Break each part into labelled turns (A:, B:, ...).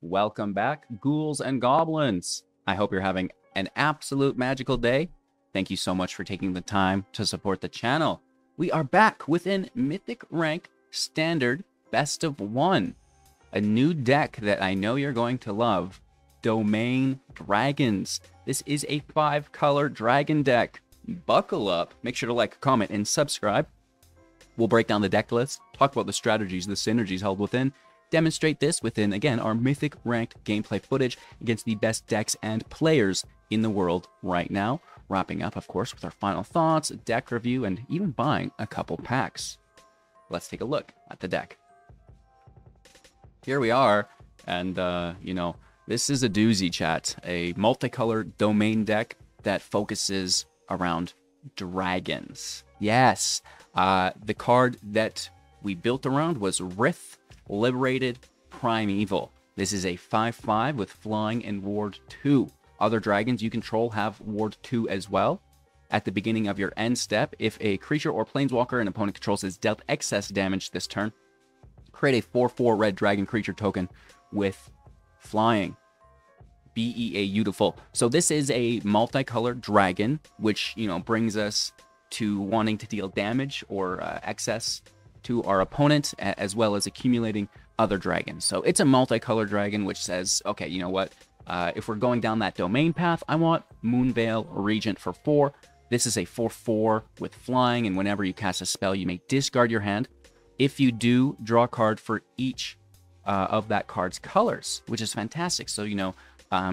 A: Welcome back, ghouls and goblins. I hope you're having an absolute magical day. Thank you so much for taking the time to support the channel. We are back within Mythic rank standard best of one. A new deck that I know you're going to love, Domain Dragons. This is a 5-color dragon deck. Buckle up, make sure to like, comment, and subscribe. We'll break down the deck list, talk about the strategies, the synergies held within, demonstrate this within, again, our Mythic ranked gameplay footage against the best decks and players in the world right now. Wrapping up, of course, with our final thoughts, deck review, and even buying a couple packs. Let's take a look at the deck. Here we are, and, this is a doozy, chat. A multicolored domain deck that focuses around dragons. Yes, the card that we built around was Rith, Liberated, Primeval. This is a 5/5 with flying and ward 2. Other dragons you control have ward 2 as well. At the beginning of your end step, if a creature or planeswalker an opponent controls has dealt excess damage this turn, create a 4/4 red dragon creature token with flying. Beautiful. So this is a multicolored dragon, which, brings us to wanting to deal damage or excess to our opponent, as well as accumulating other dragons. So it's a multicolored dragon, which says, okay, you know what? If we're going down that domain path, I want Moonveil Regent for 4. This is a 4/4 with flying, and whenever you cast a spell, you may discard your hand. If you do, draw a card for each of that card's colors, which is fantastic. So,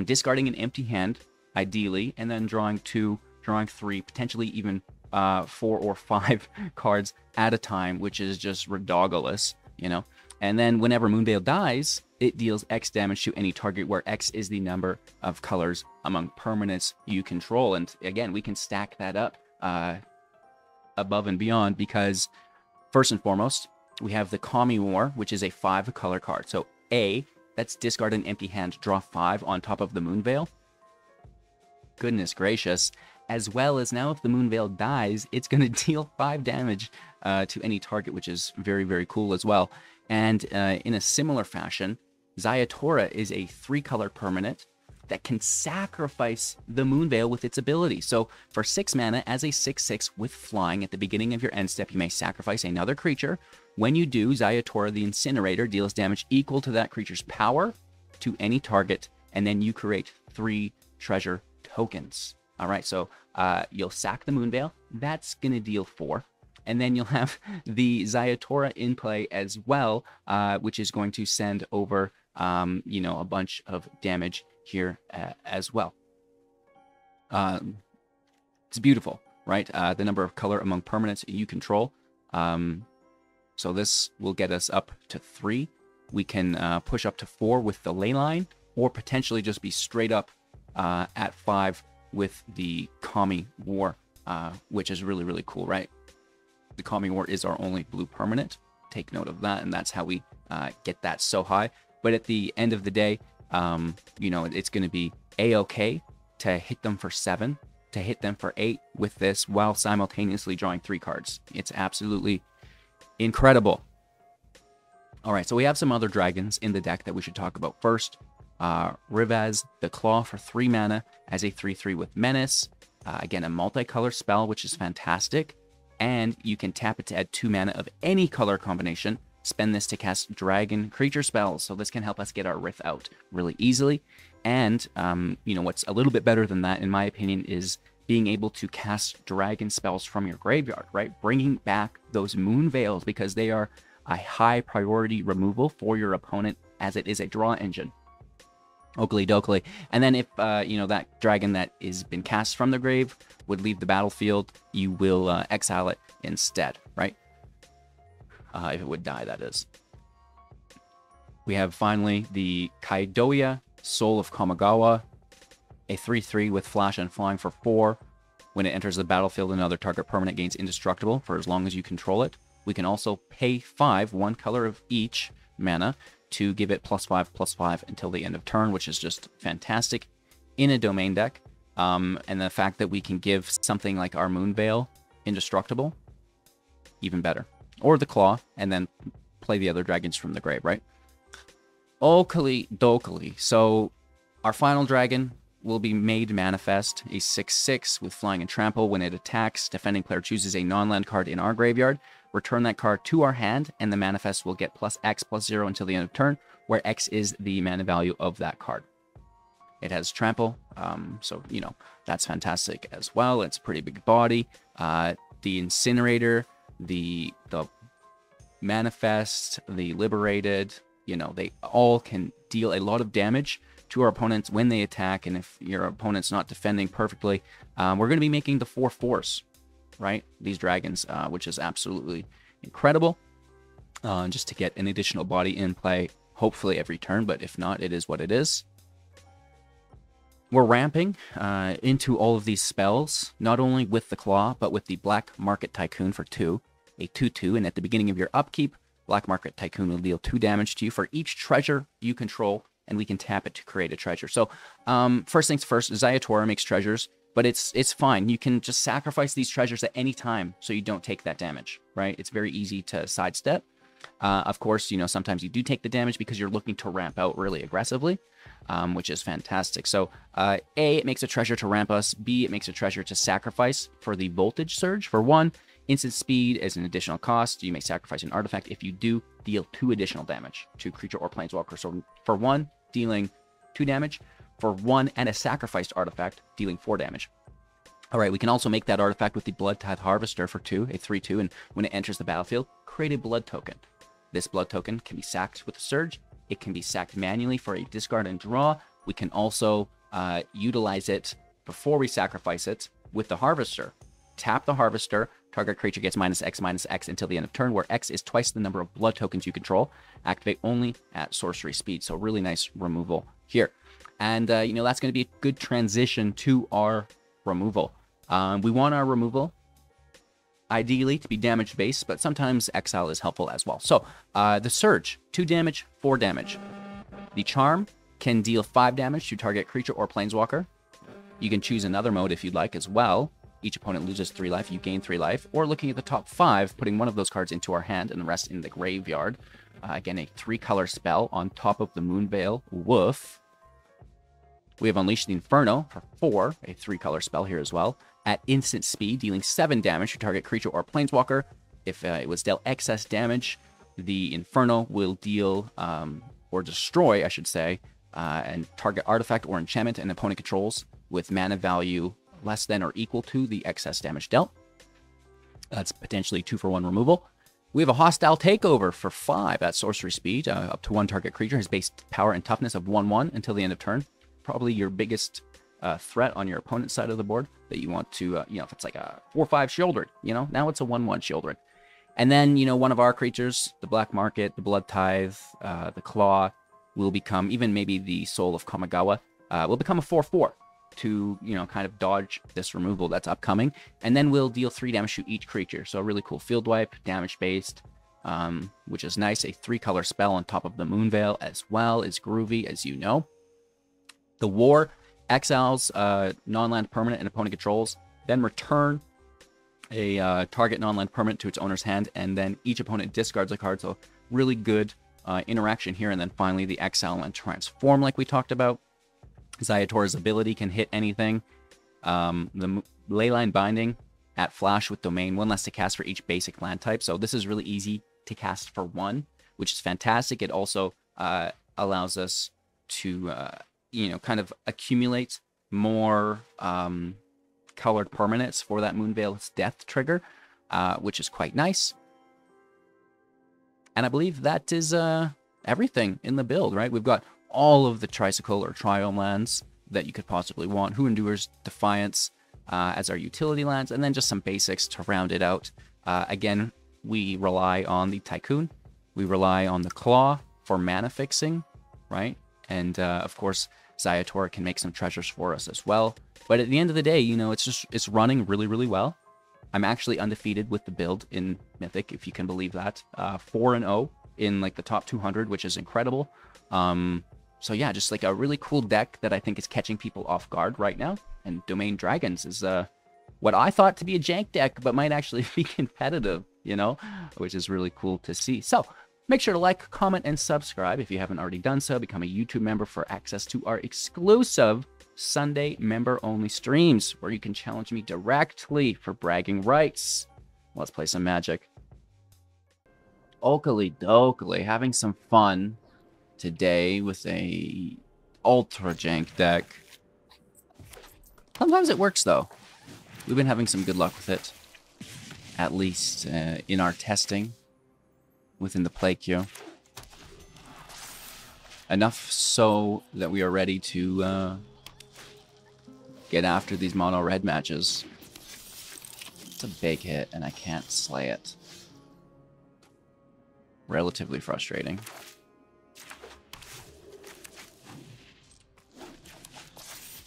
A: discarding an empty hand, ideally, and then drawing 2, drawing 3, potentially even 4 or 5 cards at a time, which is just ridiculous, And then whenever Moonveil dies, it deals X damage to any target, where X is the number of colors among permanents you control. And again, we can stack that up above and beyond, because first and foremost, we have the Kamigawa, which is a 5-color card. So A, that's discard an empty hand, draw 5 on top of the Moonveil. Goodness gracious. As well as now, if the Moonveil dies, it's going to deal 5 damage to any target, which is very, very cool as well. And in a similar fashion, Ziatora is a 3-color permanent that can sacrifice the Moonveil with its ability. So for 6 mana, as a 6/6 with flying, at the beginning of your end step, you may sacrifice another creature. When you do, Ziatora the Incinerator deals damage equal to that creature's power to any target, and then you create 3 treasure tokens. All right, so you'll sack the Moonveil. That's going to deal 4. And then you'll have the Ziatora in play as well, which is going to send over, a bunch of damage here as well. It's beautiful, right? The number of color among permanents you control. So this will get us up to 3. We can push up to 4 with the Leyline, or potentially just be straight up at 5 with the Kamigawa, which is really, really cool, right? The Kamigawa is our only blue permanent. Take note of that, and that's how we get that so high. But at the end of the day, it's going to be A-okay to hit them for 7, to hit them for 8 with this, while simultaneously drawing 3 cards. It's absolutely incredible. All right, so we have some other dragons in the deck that we should talk about first. Rivaz, the Claw, for 3 mana as a 3/3 with Menace. Again, a multicolor spell, which is fantastic. And you can tap it to add 2 mana of any color combination. Spend this to cast dragon creature spells. So this can help us get our Rith out really easily. And, what's a little bit better than that, in my opinion, is being able to cast dragon spells from your graveyard, right? Bringing back those Moonveils, because they are a high priority removal for your opponent, as it is a draw engine. Oakley dokley. And then if, that dragon that is been cast from the grave would leave the battlefield, you will exile it instead, right? If it would die, that is. We have finally the Kyodai, Soul of Kamigawa, a 3/3 with flash and flying for 4. When it enters the battlefield, another target permanent gains indestructible for as long as you control it. We can also pay 5, 1 color of each mana, to give it +5/+5 until the end of turn, which is just fantastic in a domain deck. And the fact that we can give something like our Moonveil indestructible, even better. Or the Claw, and then play the other dragons from the grave, right? Okali dokali. So our final dragon will be made manifest, a 6/6 with flying and trample. When it attacks, defending player chooses a non-land card in our graveyard, return that card to our hand, and the manifest will get +X/+0 until the end of turn, where X is the mana value of that card. It has trample, so, you know, that's fantastic as well. It's a pretty big body. The Incinerator, the Manifest, the Liberated, you know, they all can deal a lot of damage to our opponents when they attack. And if your opponent's not defending perfectly, we're going to be making the 4/4s, right? These dragons, which is absolutely incredible, just to get an additional body in play, hopefully every turn. But if not, it is what it is. We're ramping into all of these spells, not only with the Claw, but with the Black Market Tycoon for 2, a 2/2, and at the beginning of your upkeep, Black Market Tycoon will deal 2 damage to you for each treasure you control, and we can tap it to create a treasure. So, first things first, Ziatora makes treasures, but it's fine. You can just sacrifice these treasures at any time so you don't take that damage, right? It's very easy to sidestep. Of course, you know, sometimes you do take the damage because you're looking to ramp out really aggressively, which is fantastic. So, A, it makes a treasure to ramp us. B, it makes a treasure to sacrifice for the Voltage Surge. For 1, instant speed is an additional cost. You may sacrifice an artifact. If you do, deal 2 additional damage to creature or planeswalker. So, for 1, dealing 2 damage. For 1 and a sacrificed artifact, dealing 4 damage. All right, we can also make that artifact with the Bloodtithe Harvester for 2, a 3/2, and when it enters the battlefield, create a blood token. This blood token can be sacked with a Surge. It can be sacked manually for a discard and draw. We can also utilize it before we sacrifice it with the Harvester. Tap the Harvester. Target creature gets -X/-X until the end of turn, where X is twice the number of blood tokens you control. Activate only at sorcery speed. So really nice removal here. And, you know, that's going to be a good transition to our removal. We want our removal ideally to be damage based, but sometimes exile is helpful as well. So the Surge, 2 damage, 4 damage. The Charm can deal 5 damage to target creature or planeswalker. You can choose another mode if you'd like as well. Each opponent loses 3 life, you gain 3 life. Or looking at the top 5, putting one of those cards into our hand and the rest in the graveyard. Again, a 3-color spell on top of the Moonveil. Woof. We have Unleash the Inferno for 4, a 3-color spell here as well. At instant speed, dealing 7 damage to target creature or planeswalker. If it was dealt excess damage, the Inferno will deal, or destroy, I should say, and target artifact or enchantment an opponent controls with mana value less than or equal to the excess damage dealt. That's potentially 2-for-1 removal. We have a Hostile Takeover for 5 at sorcery speed. Up to 1 target creature has base power and toughness of 1/1 until the end of turn. Probably your biggest threat on your opponent's side of the board that you want to, you know, if it's like a 4/5 Shieldred, you know, now it's a 1/1 Shieldred. And then, you know, one of our creatures, the Black Market, the Bloodtithe, the Claw, will become, even maybe the Soul of Kamigawa, will become a 4/4 to, you know, kind of dodge this removal that's upcoming. And then we'll deal 3 damage to each creature. So a really cool field wipe, damage-based, which is nice. A 3-color spell on top of the Moonveil as well is groovy, as you know. The War exiles non-land permanent and opponent controls, then return a target non-land permanent to its owner's hand, and then each opponent discards a card. So really good interaction here. And then finally the exile and transform, like we talked about. Ziatora's ability can hit anything. The Leyline Binding at flash with domain, 1 less to cast for each basic land type. So this is really easy to cast for 1, which is fantastic. It also allows us to you know, kind of accumulate more colored permanents for that Moonveil's death trigger, which is quite nice. And I believe that is everything in the build, right? We've got all of the Tricycle or Triome lands that you could possibly want. Who Endures, Defiance as our utility lands, and then just some basics to round it out. Again, we rely on the Tycoon. We rely on the Claw for mana fixing, right? And of course, Ziatora can make some treasures for us as well. But at the end of the day, you know, it's running really, really well. I'm actually undefeated with the build in Mythic, if you can believe that. 4-0 in like the top 200, which is incredible. So yeah, just like a really cool deck that I think is catching people off guard right now. And Domain Dragons is what I thought to be a jank deck, but might actually be competitive, you know, which is really cool to see. So Make sure to like, comment, and subscribe if you haven't already done so. Become a YouTube member for access to our exclusive Sunday member-only streams, where you can challenge me directly for bragging rights. Let's play some Magic. Oakley dokely, having some fun today with a ultra jank deck. Sometimes it works, though. We've been having some good luck with it, at least in our testing within the play queue. Enough so that we are ready to get after these mono red matches. It's a big hit, and I can't slay it. Relatively frustrating.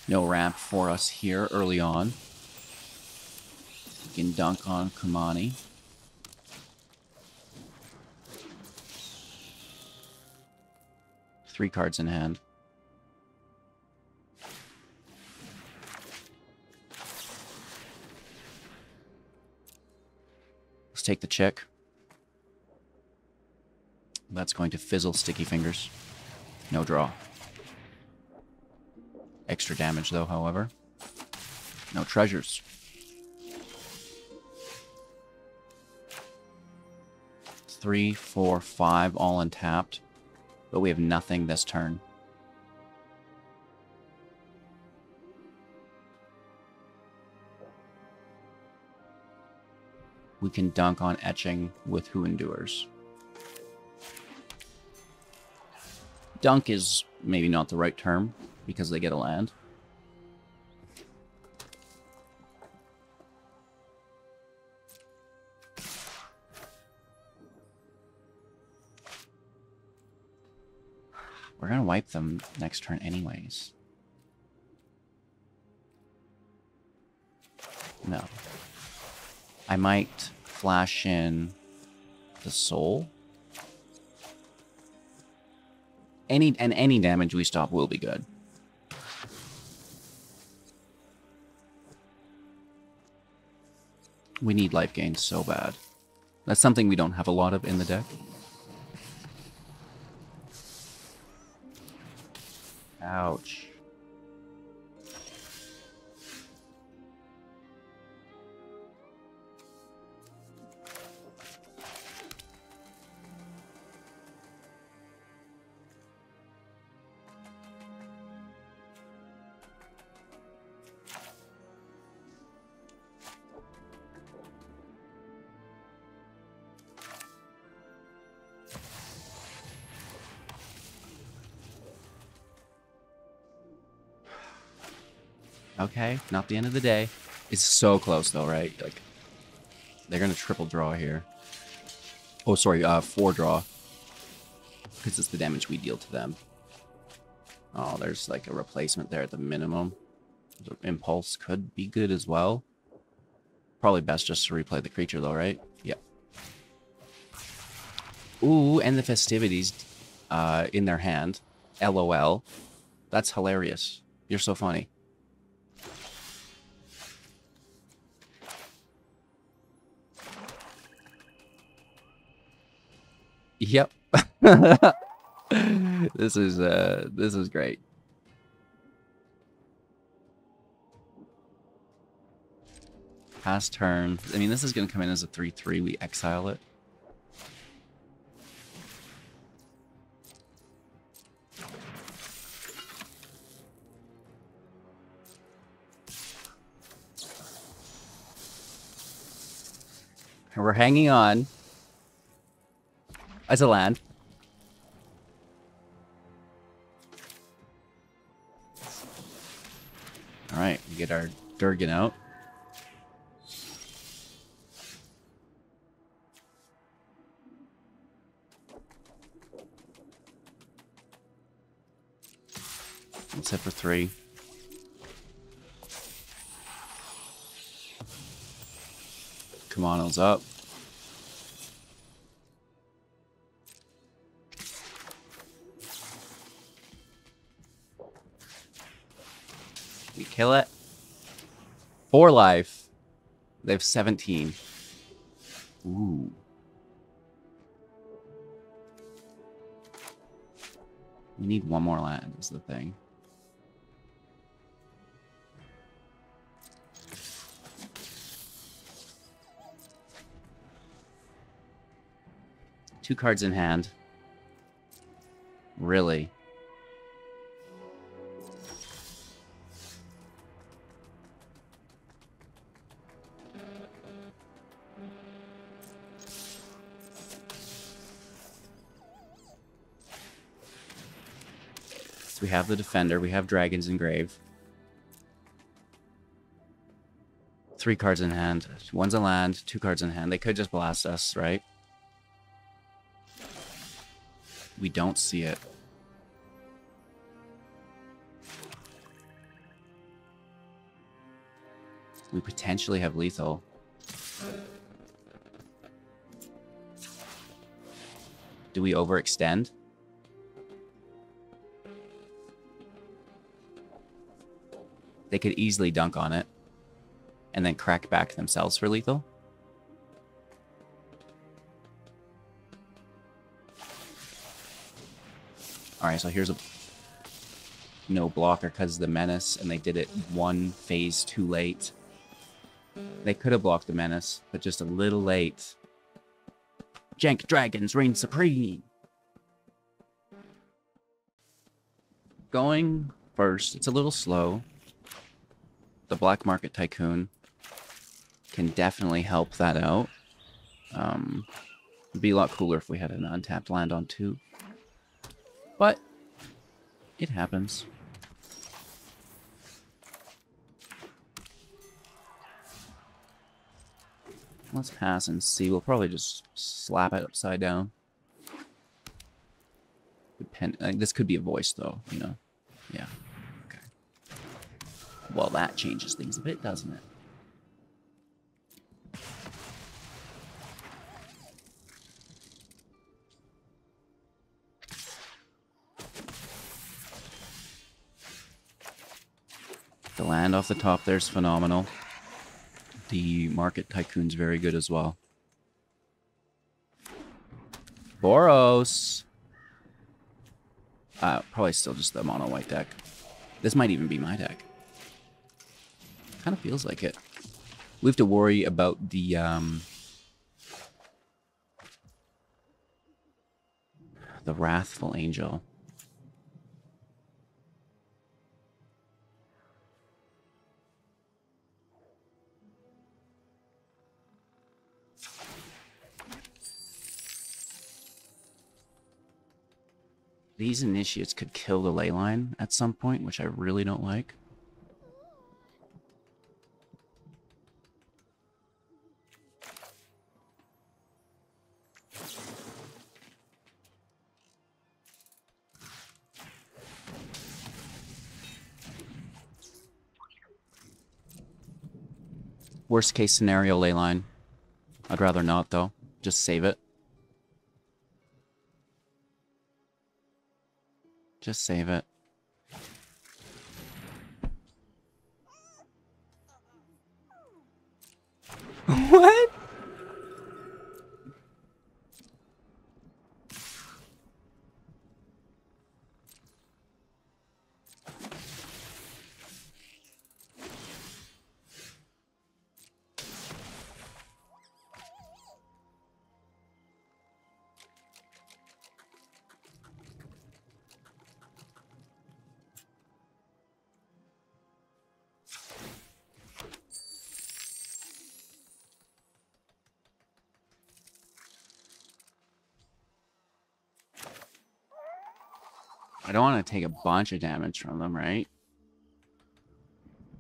A: No ramp for us here early on. We can dunk on Kumani. Three cards in hand. Let's take the check. That's going to fizzle Sticky Fingers. No draw. Extra damage, though, however. No treasures. Three, four, five, all untapped. But we have nothing this turn. We can dunk on Etching with Who Endures. Dunk is maybe not the right term, because they get a land. We're going to wipe them next turn anyways. No. I might flash in the Soul. Any damage we stop will be good. We need life gain so bad. That's something we don't have a lot of in the deck. Ouch. Okay, not the end of the day. It's so close though, right? Like, they're gonna triple draw here. Oh, sorry, 4 draw. Because it's the damage we deal to them. Oh, there's like a replacement there at the minimum. The Impulse could be good as well. Probably best just to replay the creature though, right? Yep. Ooh, and the Festivities in their hand. LOL. That's hilarious. You're so funny. Yep. This is great. Pass turn. I mean, this is going to come in as a 3/3. We exile it. And we're hanging on. As a land. Alright, we get our Durgan out. Let's hit for 3. Kamano's up. We kill it. 4 life. They have 17. Ooh. We need one more land is the thing. Two cards in hand. Really? So we have the Defender, we have Dragons Engrave. 3 cards in hand. One's a land, 2 cards in hand. They could just blast us, right? We don't see it. We potentially have lethal. Do we overextend? They could easily dunk on it and then crack back themselves for lethal. Alright, so here's a no blocker because of the Menace, and they did it 1 phase too late. They could have blocked the Menace, but just a little late. Jank Dragons reign supreme! Going first, it's a little slow. The Black Market Tycoon can definitely help that out. It'd be a lot cooler if we had an untapped land on 2. But it happens. Let's pass and see. We'll probably just slap it upside down. This could be a voice, though, you know? Yeah. Okay. Well, that changes things a bit, doesn't it? The land off the top there's phenomenal. The Market Tycoon's very good as well. Boros! Probably still just the mono white deck. This might even be my deck. Kind of feels like it. We have to worry about the Wrathful Angel. These initiates could kill the Leyline at some point, which I really don't like. Worst case scenario, Leyline. I'd rather not, though. Just save it. Just save it. What? I don't want to take a bunch of damage from them, right?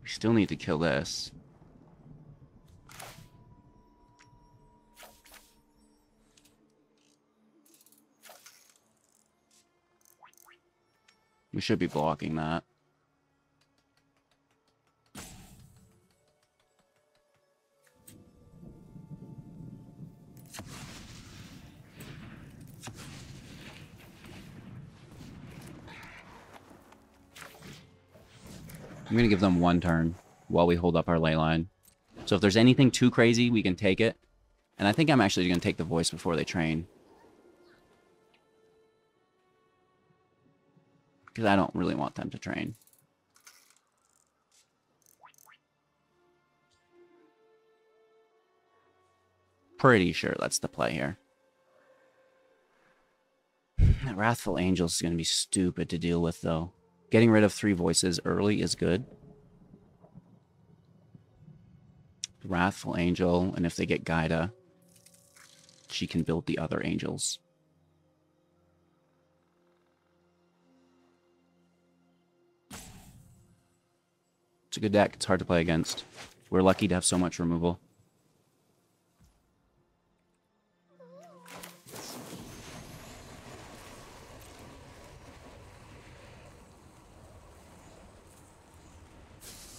A: We still need to kill this. We should be blocking that. I'm going to give them 1 turn while we hold up our Leyline. So if there's anything too crazy, we can take it. And I think I'm actually going to take the voice before they train. Because I don't really want them to train. Pretty sure that's the play here. That Wrathful Angel is going to be stupid to deal with, though. Getting rid of 3 voices early is good. Wrathful Angel, and if they get Gaida, she can build the other angels. It's a good deck. It's hard to play against. We're lucky to have so much removal.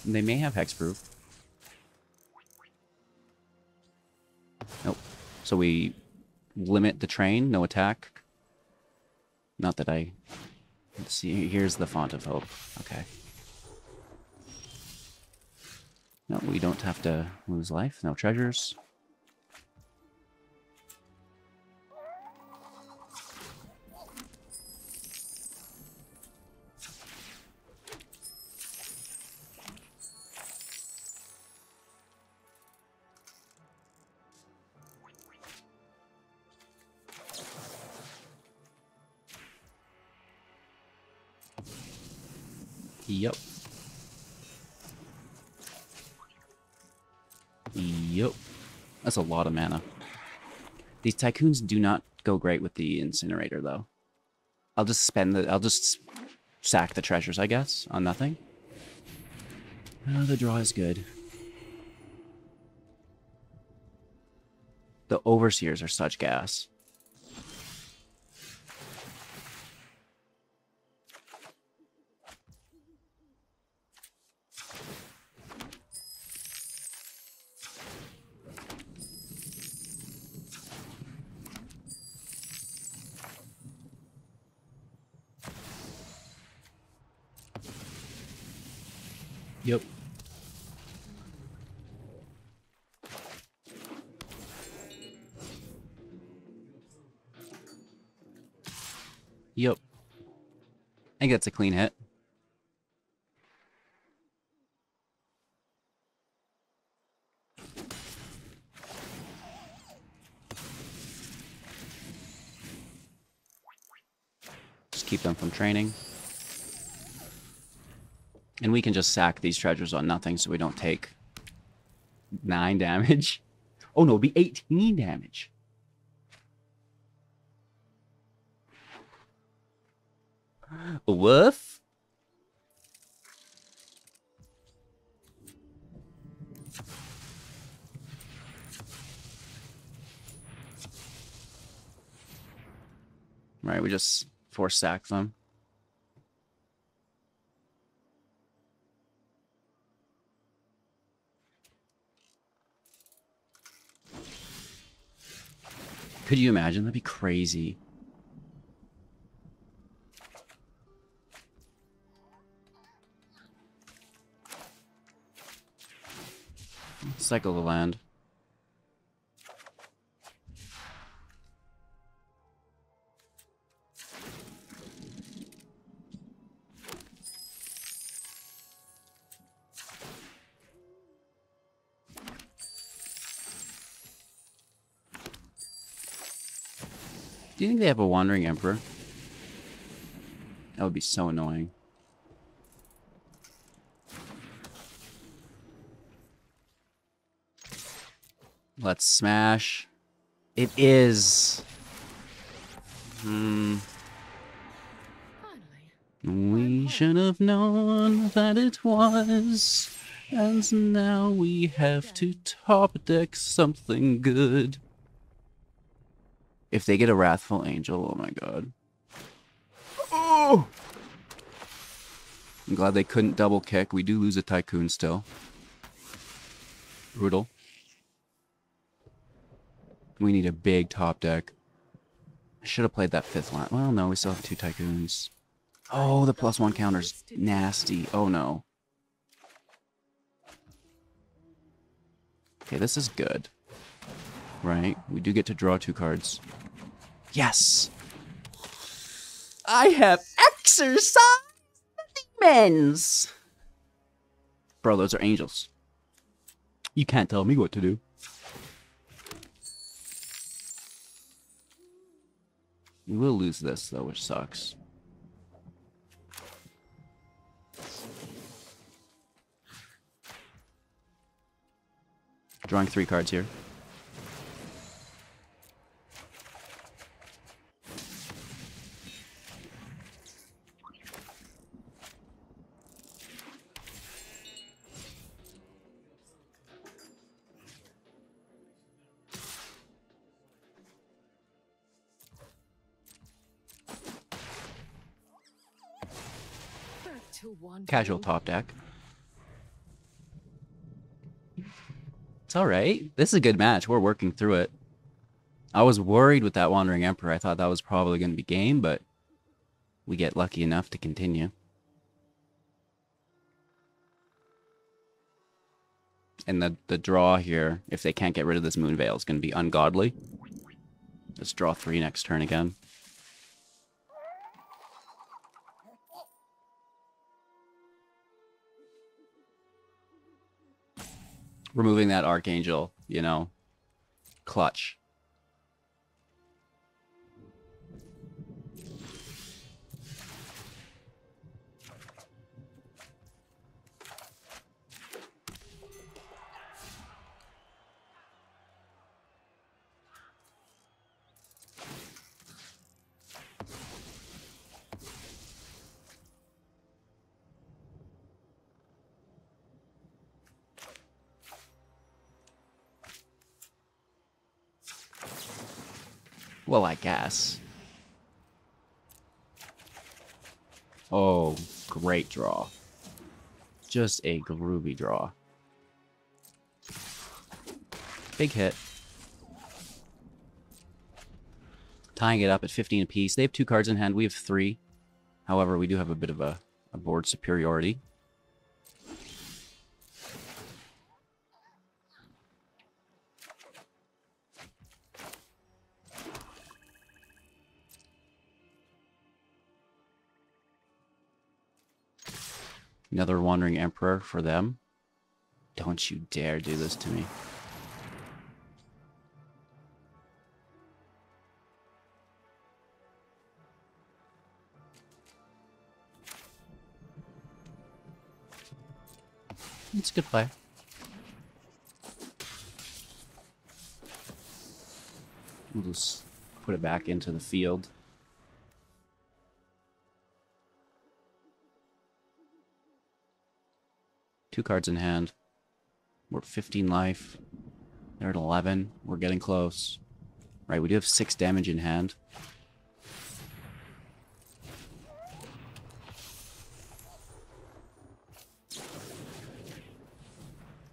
A: They may have hexproof. Nope. So we limit the train, no attack. Not that I... Let's see, here's the Font of Hope. Okay. No, we don't have to lose life. No treasures. Yep. Yep. That's a lot of mana. These Tycoons do not go great with the Incinerator, though. I'll just sack the treasures, I guess, on nothing. Oh, the draw is good. The Overseers are such gas. Yep. Yep. I think that's a clean hit. Just keep them from training. And we can just sack these treasures on nothing so we don't take 9 damage. Oh no, it'd be 18 damage. Woof. Right, we just force sack them. Could you imagine? That'd be crazy. Cycle the land. Do you think they have a Wandering Emperor? That would be so annoying. Let's smash. It is. We should have known that it was. And now we have to top deck something good. If they get a Wrathful Angel, oh my god. Oh! I'm glad they couldn't double kick. We do lose a Tycoon still. Brutal. We need a big top deck. I should have played that 5th land. Well, no, we still have 2 Tycoons. Oh, the +1 counter's nasty. Oh no. Okay, this is good. Right? We do get to draw 2 cards. Yes! I have exercise! demons! Bro, those are angels. You can't tell me what to do. We will lose this, though, which sucks. Drawing 3 cards here. Casual top deck. It's alright. This is a good match. We're working through it. I was worried with that Wandering Emperor. I thought that was probably going to be game, but we get lucky enough to continue. And the draw here, if they can't get rid of this Moonveil, is going to be ungodly. Let's draw 3 next turn again. Removing that Archangel, you know, clutch. Well, I guess. Oh, great draw. Just a groovy draw. Big hit. Tying it up at 15 apiece. They have 2 cards in hand. We have 3. However, we do have a bit of a board superiority. Another Wandering Emperor for them. Don't you dare do this to me. It's a good play. We'll just put it back into the field. Two cards in hand. We're at 15 life. They're at 11. We're getting close. Right, we do have 6 damage in hand.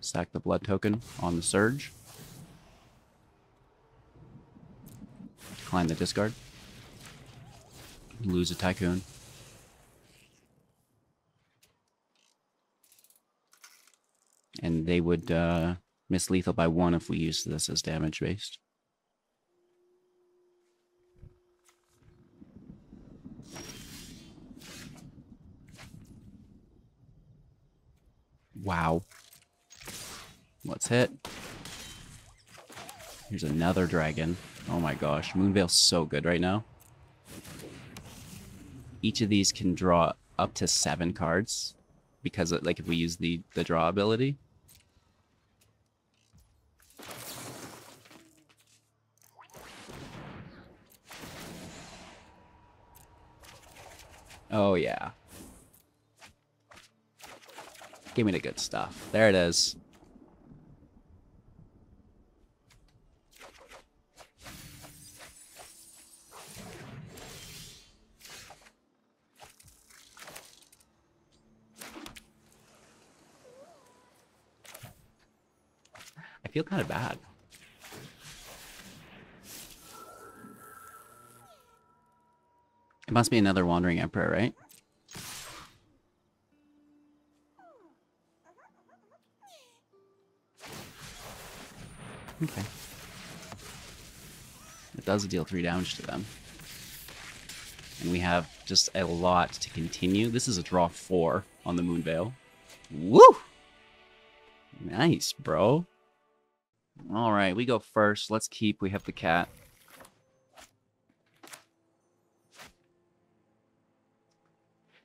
A: Sack the blood token on the surge. Decline the discard. Lose a Tycoon. And they would miss lethal by 1 if we use this as damage based. Wow. Let's hit. Here's another dragon. Oh my gosh. Moonveil's so good right now. Each of these can draw up to 7 cards. Because, like, if we use the draw ability. Oh, yeah. Give me the good stuff. There it is. I feel kind of bad. It must be another Wandering Emperor, right? Okay. It does deal 3 damage to them. And we have just a lot to continue. This is a draw 4 on the Moonveil. Woo! Nice, bro. All right, we go first. Let's keep. We have the cat.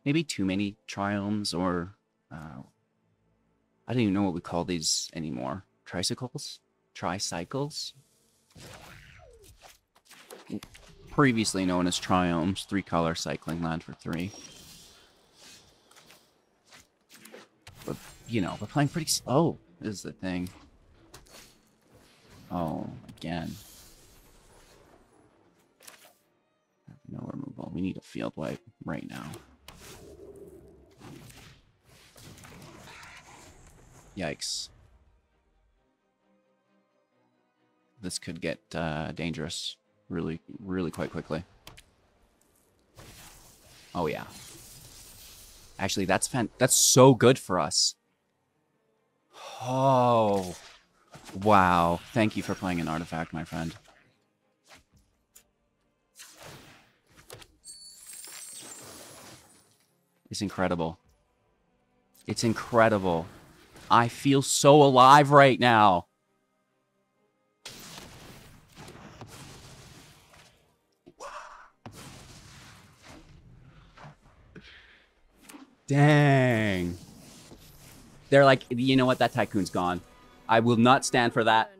A: Maybe too many triomes or... I don't even know what we call these anymore. Tricycles? Tricycles? Previously known as triomes. 3-color cycling land for 3. But, you know, we're playing pretty... Oh, this is the thing. Oh, again. No removal. We need a field wipe right now. Yikes. This could get dangerous really, really quite quickly. Oh, yeah. Actually, that's so good for us. Oh. Wow. Thank you for playing an artifact, my friend. It's incredible. It's incredible. I feel so alive right now. Dang. They're like, you know what? That Tycoon's gone. I will not stand for that.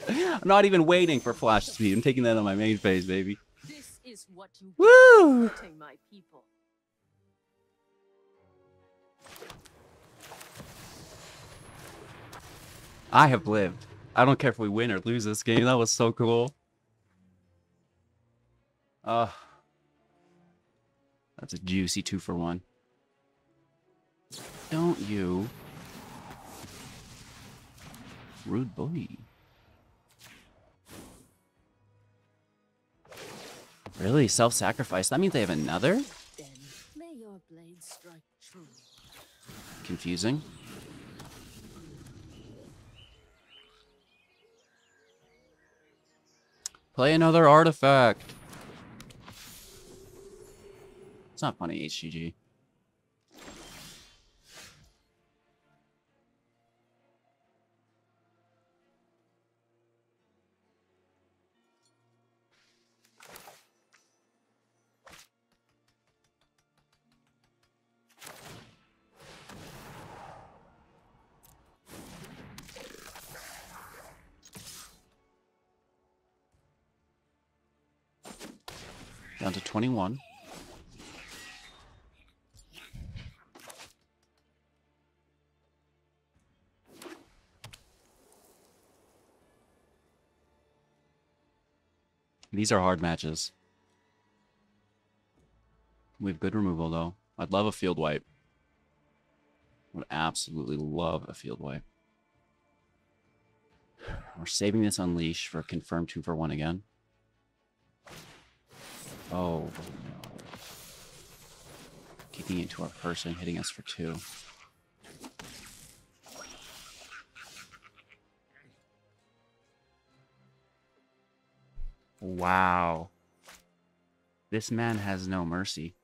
A: I'm not even waiting for flash speed. I'm taking that on my main phase, baby.
B: This is what you
A: Woo!
B: get my people.
A: I have lived. I don't care if we win or lose this game. That was so cool. That's a juicy 2-for-1. Don't you? Rude boy. Really? Self-sacrifice? That means they have another?
B: Then may your blade strike true.
A: Confusing. Play another artifact. It's not funny, HGG. Down to 21. These are hard matches. We have good removal, though. I'd love a field wipe. Would absolutely love a field wipe. We're saving this Unleash for a confirmed 2-for-1 again. Oh, no. Kicking into our person, hitting us for 2. Wow. This man has no mercy.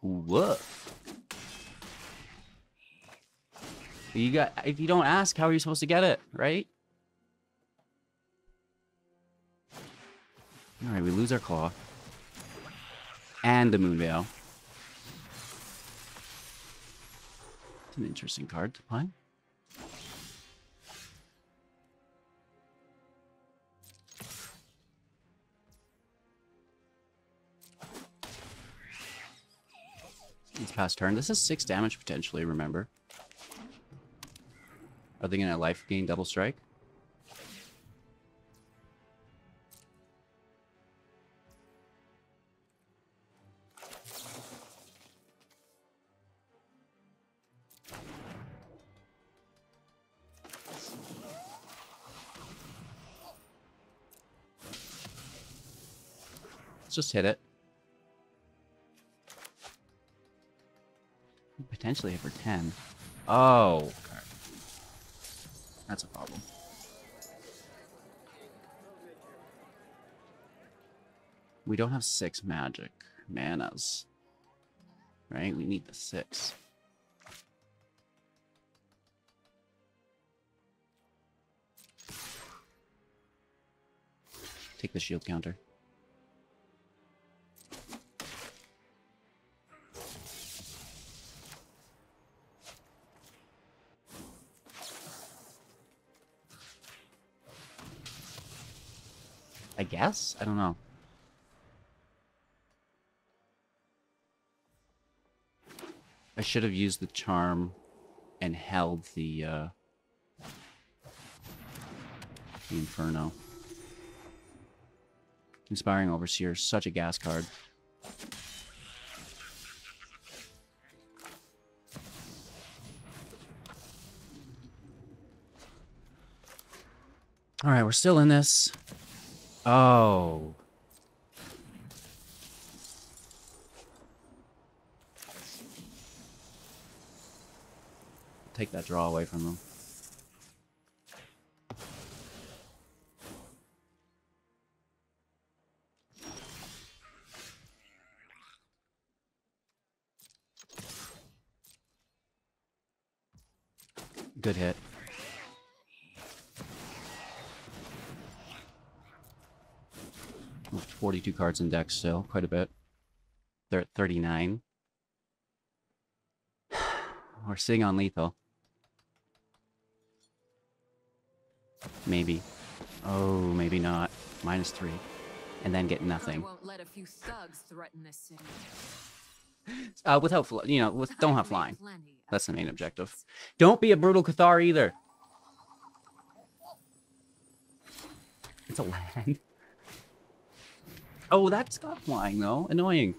A: Woof. If you don't ask, how are you supposed to get it, right? Alright, we lose our claw. And the Moonveil. It's an interesting card to play. It's past turn. This is 6 damage potentially, remember. Are they going to life gain double strike? Let's just hit it. Potentially hit for 10. Oh, okay. That's a problem. We don't have 6 magic manas. Right? We need the 6. Take the shield counter. I guess? I don't know. I should have used the charm and held the Inferno. Inspiring Overseer is such a gas card. Alright, we're still in this. Oh. Take that draw away from them. Good hit. 42 cards in deck still, quite a bit. They're at 39. We're sitting on lethal. Maybe. Oh, maybe not. -3. And then get nothing.
B: I won't let a few thugs threaten this city.
A: Without, don't have flying. That's the main objective. Don't be a brutal Cathar either. It's a land. Oh, that's got flying though. Annoying.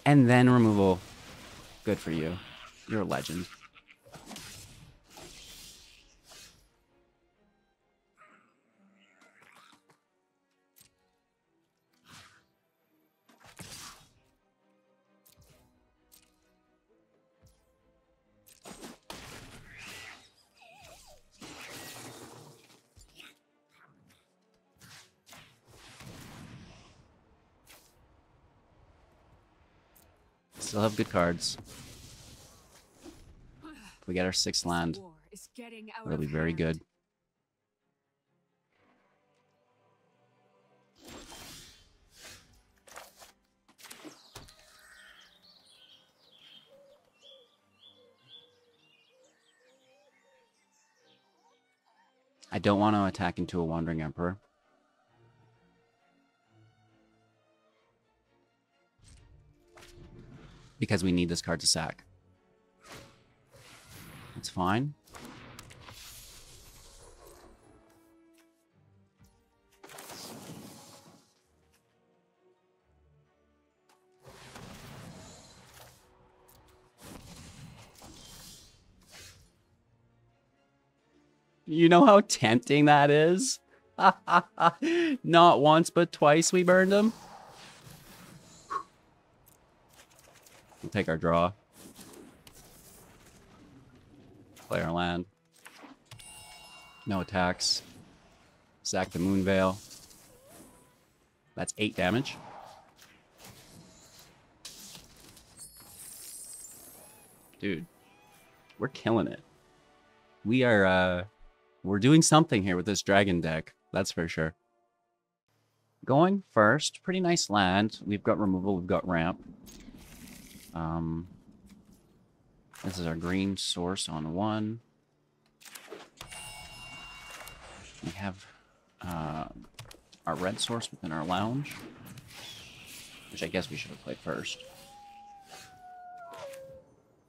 A: And then removal. Good for you. You're a legend. Still have good cards. If we get our 6th land, it'll be very good. I don't want to attack into a Wandering Emperor. Because we need this card to sack. It's fine. You know how tempting that is? Not once, but twice we burned him. We'll take our draw. Play our land. No attacks. Sack the Moonveil. That's 8 damage. Dude, we're killing it. We are, we're doing something here with this dragon deck. That's for sure. Going first, pretty nice land. We've got removal, we've got ramp. This is our green source on 1. We have our red source within our lounge, which I guess we should have played first.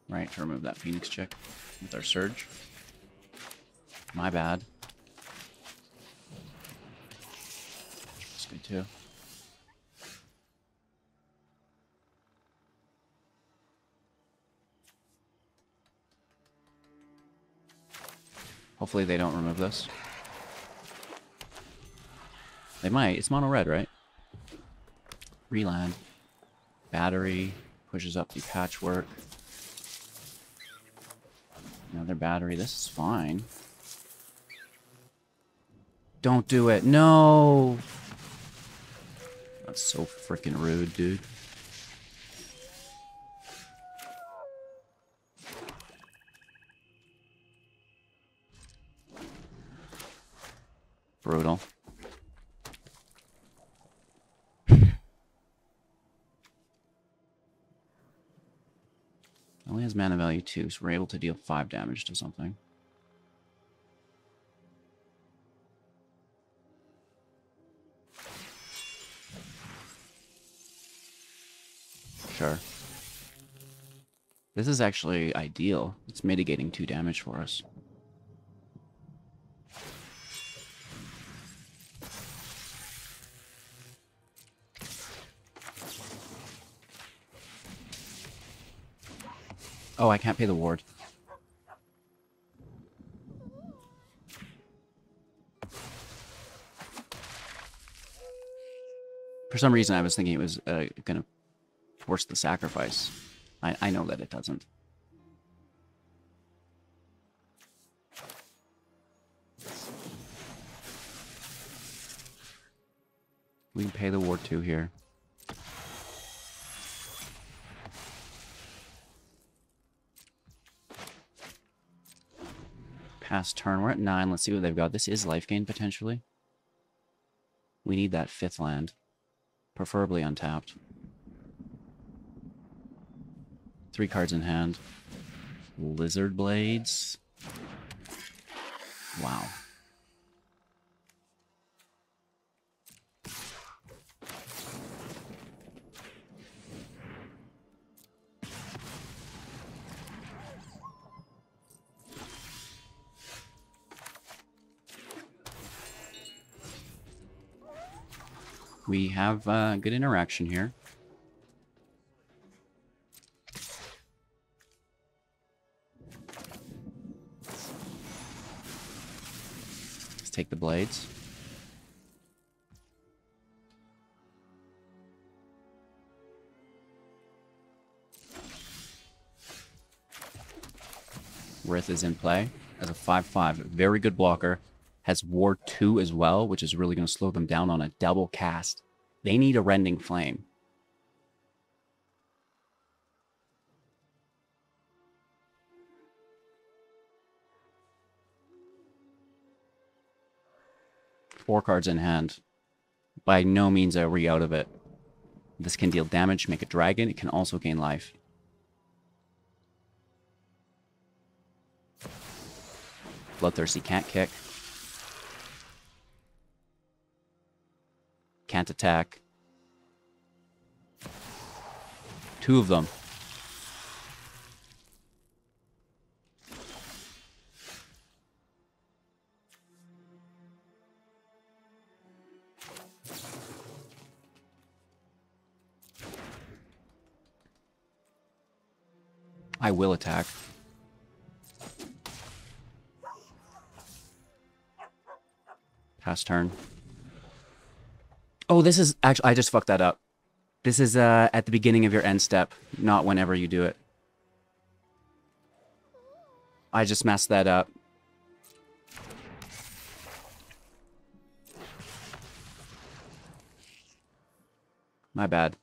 A: Right, to remove that Phoenix chick with our Surge. My bad. It's good too. Hopefully they don't remove this. They might. It's mono red, right? Reland. Battery. Pushes up the patchwork. Another battery. This is fine. Don't do it. No! That's so freaking rude, dude. Brutal. Only has mana value 2, so we're able to deal 5 damage to something. Sure. This is actually ideal. It's mitigating 2 damage for us. Oh, I can't pay the ward. For some reason, I was thinking it was going to force the sacrifice. I know that it doesn't. We can pay the ward 2 here. Past turn. We're at 9. Let's see what they've got. This is life gain, potentially. We need that 5th land. Preferably untapped. 3 cards in hand. Lizard Blades. Wow. We have good interaction here. Let's take the blades. Rith is in play as a 5/5. Very good blocker. Has Ward 2 as well, which is really going to slow them down on a double cast. They need a Rending Flame. Four cards in hand. By no means are we out of it. This can deal damage, make a dragon. It can also gain life. Bloodthirsty can't kick. Can't attack. 2 of them. I will attack. Pass turn. Oh, this is actually, I just fucked that up. This is at the beginning of your end step, not whenever you do it. I just messed that up. My bad.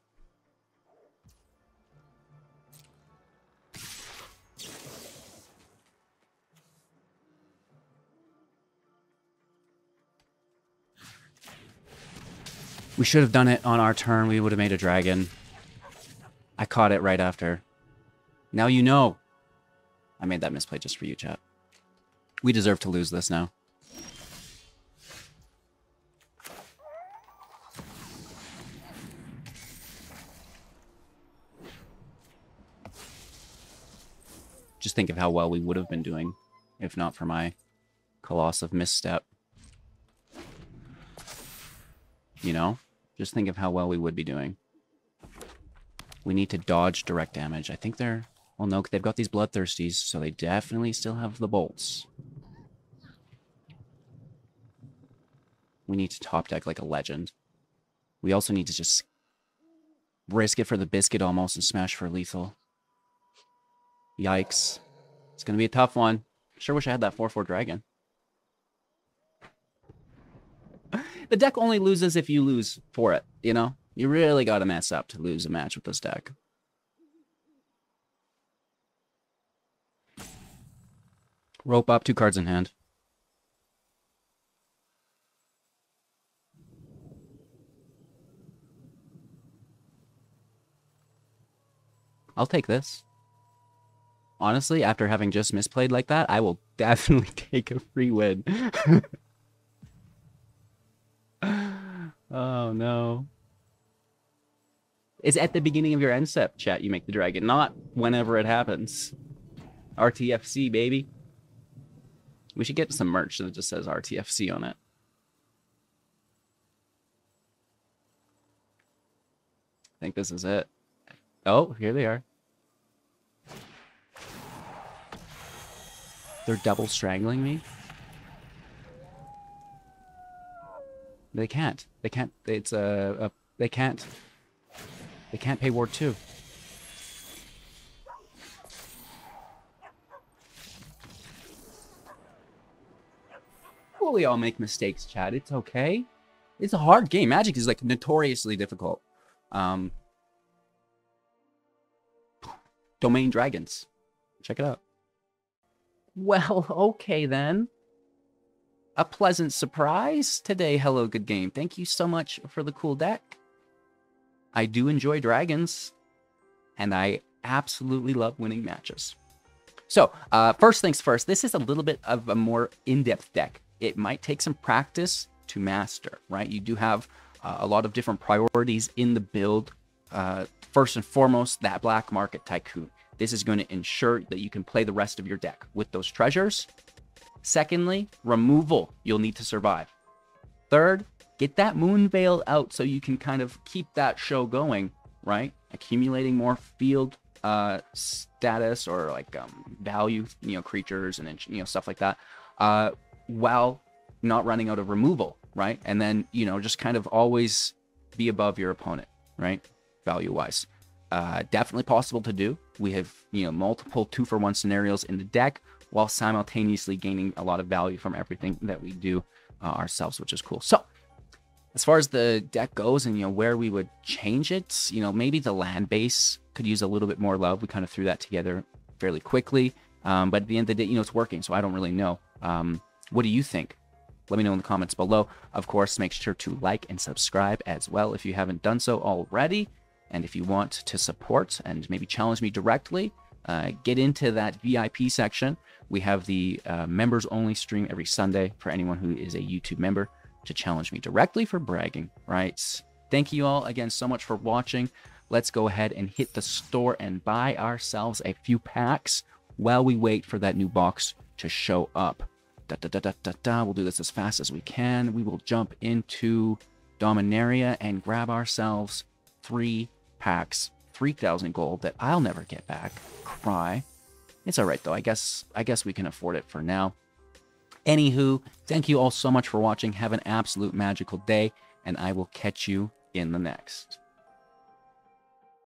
A: We should have done it on our turn. We would have made a dragon. I caught it right after. Now you know. I made that misplay just for you, chat. We deserve to lose this now. Just think of how well we would have been doing if not for my colossal misstep. You know? Just think of how well we would be doing. We need to dodge direct damage. I think they're... Well, no, they've got these Bloodthirsties, so they definitely still have the bolts. We need to top deck like a legend. We also need to just risk it for the biscuit almost and smash for lethal. Yikes. It's going to be a tough one. Sure wish I had that 4/4 dragon. The deck only loses if you lose for it, you know? You really got to mess up to lose a match with this deck. Rope up, 2 cards in hand. I'll take this. Honestly, after having just misplayed like that, I will definitely take a free win. Oh, no. It's at the beginning of your end step, chat, you make the dragon, not whenever it happens. RTFC, baby. We should get some merch that just says RTFC on it. I think this is it. Oh, here they are. They're double strangling me. They can't. They can't. It's they can't. They can't pay Ward 2. Well, we all make mistakes, Chad. It's okay. It's a hard game. Magic is like notoriously difficult. Domain Dragons. Check it out. Well, okay then. A pleasant surprise today. Hello, good game. Thank you so much for the cool deck. I do enjoy dragons, and I absolutely love winning matches. So, first things first, this is a little bit of a more in-depth deck. It might take some practice to master, right? You do have a lot of different priorities in the build. First and foremost, that black market Tycoon. This is going to ensure that you can play the rest of your deck with those treasures. Secondly, removal you'll need to survive. Third, get that Moonveil out so you can kind of keep that show going, right? Accumulating more field status or like value, creatures and stuff like that, while not running out of removal, right? And then, just kind of always be above your opponent, right? Value-wise. Definitely possible to do. We have, multiple 2-for-1 scenarios in the deck while simultaneously gaining a lot of value from everything that we do ourselves, which is cool. So, as far as the deck goes and, where we would change it, maybe the land base could use a little bit more love. We kind of threw that together fairly quickly. But at the end of the day, it's working, so I don't really know. What do you think? Let me know in the comments below. Of course, make sure to like and subscribe as well if you haven't done so already. And if you want to support and maybe challenge me directly, get into that VIP section. We have the members-only stream every Sunday for anyone who is a YouTube member to challenge me directly for bragging, right? Thank you all again so much for watching. Let's go ahead and hit the store and buy ourselves a few packs while we wait for that new box to show up. We'll do this as fast as we can. We will jump into Dominaria and grab ourselves 3 packs, 3,000 gold that I'll never get back. Cry. It's all right though. I guess we can afford it for now. Anywho, thank you all so much for watching. Have an absolute magical day, and I will catch you in the next.